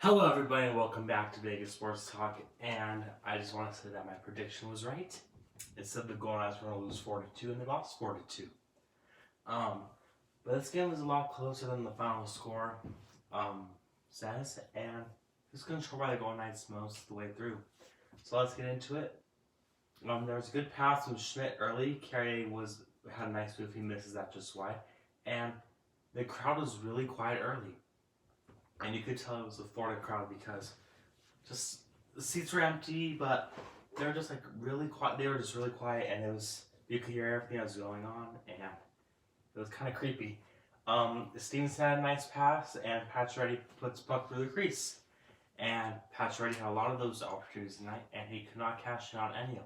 Hello everybody and welcome back to Vegas Sports Talk, and I just want to say that my prediction was right. It said the Golden Knights were going to lose 4-2 and they lost 4-2. But this game was a lot closer than the final score says, and it was controlled by the Golden Knights most of the way through. So let's get into it. There was a good pass from Schmidt early. Carrier had a nice move, he misses that just wide. And the crowd was really quiet early. And you could tell it was a Florida crowd because just the seats were empty, but they were just like really quiet. They were just really quiet, and you could hear everything that was going on, and it was kind of creepy. Stevenson had a nice pass, and Pacioretty puts puck through the crease, and Pacioretty had a lot of those opportunities tonight, and he could not cash in on any of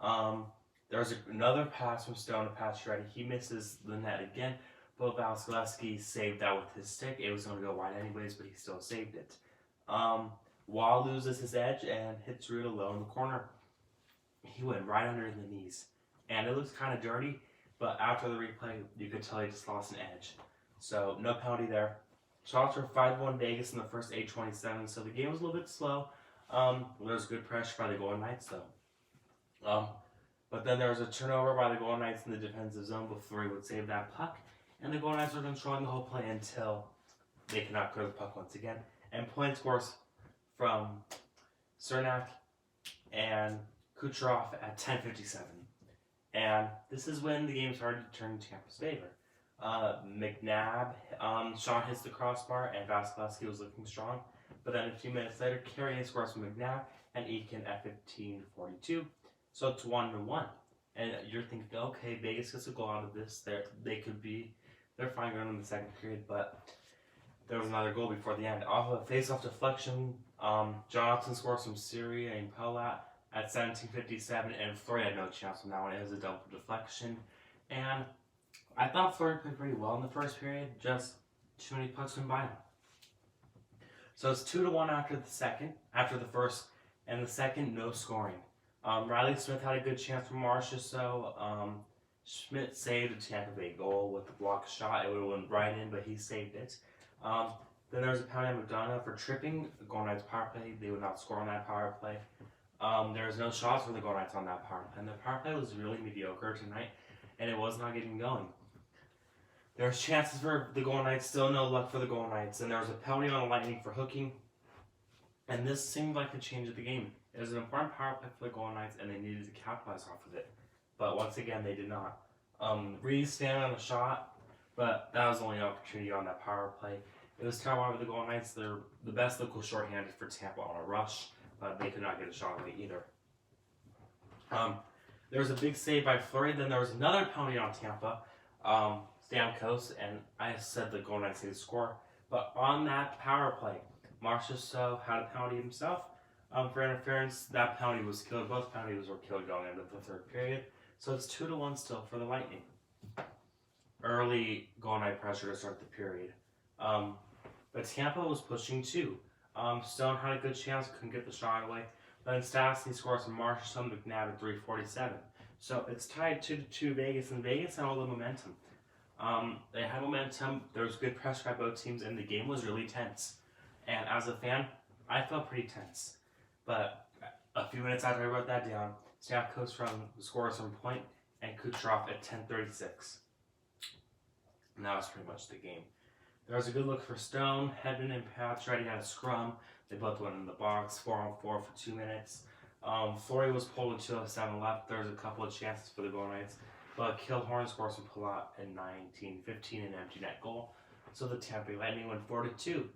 them. There was another pass from Stone to Pacioretty. He misses the net again. But Vasilevskiy saved that with his stick. It was going to go wide anyways, but he still saved it. Wall loses his edge and hits Ruda low in the corner. He went right under the knees. And it looks kind of dirty, but after the replay, you could tell he just lost an edge. So, no penalty there. Shots were 5-1 Vegas in the first 8:27, so the game was a little bit slow. There was good pressure by the Golden Knights, though. But then there was a turnover by the Golden Knights in the defensive zone, but Fleury would save that puck. And the Golden Knights were controlling the whole play until they could not clear the puck once again. And point scores from Cernak and Kucherov at 10:57. And this is when the game started to turn in Tampa's favor. McNabb shot hits the crossbar, and Vasilevskiy was looking strong. But then a few minutes later, Carrier scores from McNabb and Eakin at 15:42. So it's 1-1. And you're thinking, okay, Vegas gets a goal out of this. They're fine going in the second period, but there was another goal before the end. Off of a face-off deflection, Jonathan scores from Syria and Pellat at 17:57, and Fleury had no chance on that one. It was a double deflection, and I thought Fleury played pretty well in the first period, just too many pucks went by him. So it's 2-1 after the first, and the second, no scoring. Riley Smith had a good chance from Marcia, so Schmidt saved a Tampa Bay goal with the block shot. It would have went right in, but he saved it. Then there was a penalty on McDonough for tripping the Golden Knights power play. They would not score on that power play. There was no shots for the Golden Knights on that power play. And the power play was really mediocre tonight, and it was not getting going. There was chances for the Golden Knights, still no luck for the Golden Knights. And there was a penalty on the Lightning for hooking. And this seemed like the change of the game. It was an important power play for the Golden Knights, and they needed to capitalize off of it. But once again, they did not. Reese stand on a shot, but that was the only opportunity on that power play. It was Carolina with the Golden Knights. They're the best local shorthanded for Tampa on a rush, but they could not get a shot away either. There was a big save by Fleury. Then there was another penalty on Tampa, Stamkos, and I said the Golden Knights needed to score. But on that power play, Marchessault had a penalty himself for interference. That penalty was killed. Both penalties were killed going into the third period. So it's 2-1 still for the Lightning. Early Golden Knight pressure to start the period. But Tampa was pushing too. Stone had a good chance, couldn't get the shot away. But then Stastny scores from Marshall McNabb at 3:47. So it's tied 2-2 Vegas, and Vegas had all the momentum. They had momentum. There was good pressure by both teams, and the game was really tense. And as a fan, I felt pretty tense. But a few minutes after I wrote that down, Stamkos scores from point, and Kucherov at 10:36. And that was pretty much the game. There was a good look for Stone. Hedman and Pacioretty had a scrum. They both went in the box, 4-on-4 for 2 minutes. Fleury was pulled with 2:07 left. There was a couple of chances for the Golden Knights, but Killhorn scores from Pellat at 19:15, an empty net goal. So the Tampa Bay Lightning went 4-2.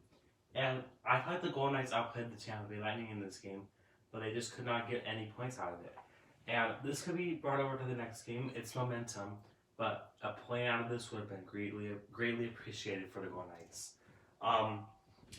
And I thought the Golden Knights outplayed the Tampa Bay Lightning in this game, but they just could not get any points out of it. And this could be brought over to the next game. It's momentum, but a play out of this would have been greatly appreciated for the Golden Knights.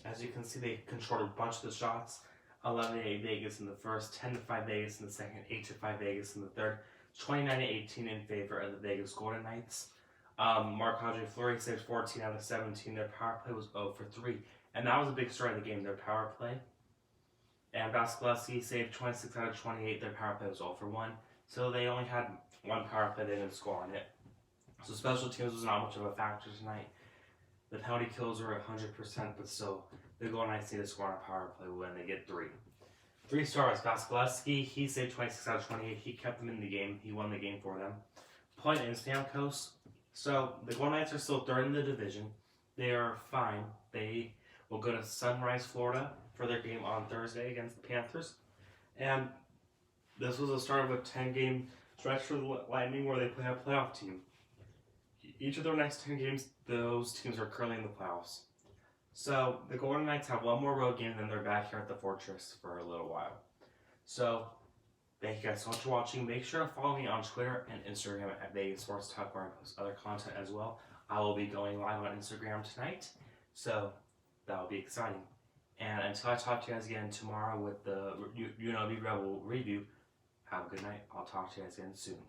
As you can see, they controlled a bunch of the shots. 11-8 Vegas in the first, 10-5 Vegas in the second, 8-5 Vegas in the third, 29-18 in favor of the Vegas Golden Knights. Marc-Andre Fleury saved 14 out of 17. Their power play was 0-for-3. And that was a big story of the game, their power play. And Vasilevskiy saved 26 out of 28. Their power play was 0-for-1. So they only had one power play. They didn't score on it. So special teams was not much of a factor tonight. The penalty kills are 100%, but still, the Golden Knights need to score on a power play when they get 3. 3 stars. Vasilevskiy, he saved 26 out of 28. He kept them in the game. He won the game for them. Point and Stamkos. So the Golden Knights are still third in the division. They are fine. They will go to Sunrise, Florida for their game on Thursday against the Panthers. And this was the start of a 10-game stretch for the Lightning where they play a playoff team. Each of their next 10 games, those teams are currently in the playoffs. So the Golden Knights have one more road game, and then they're back here at the Fortress for a little while. So thank you guys so much for watching. Make sure to follow me on Twitter and Instagram at Vegas Sports Talk, where I post other content as well. I will be going live on Instagram tonight, so that will be exciting. And until I talk to you guys again tomorrow with the UNLV Rebel review, have a good night. I'll talk to you guys again soon.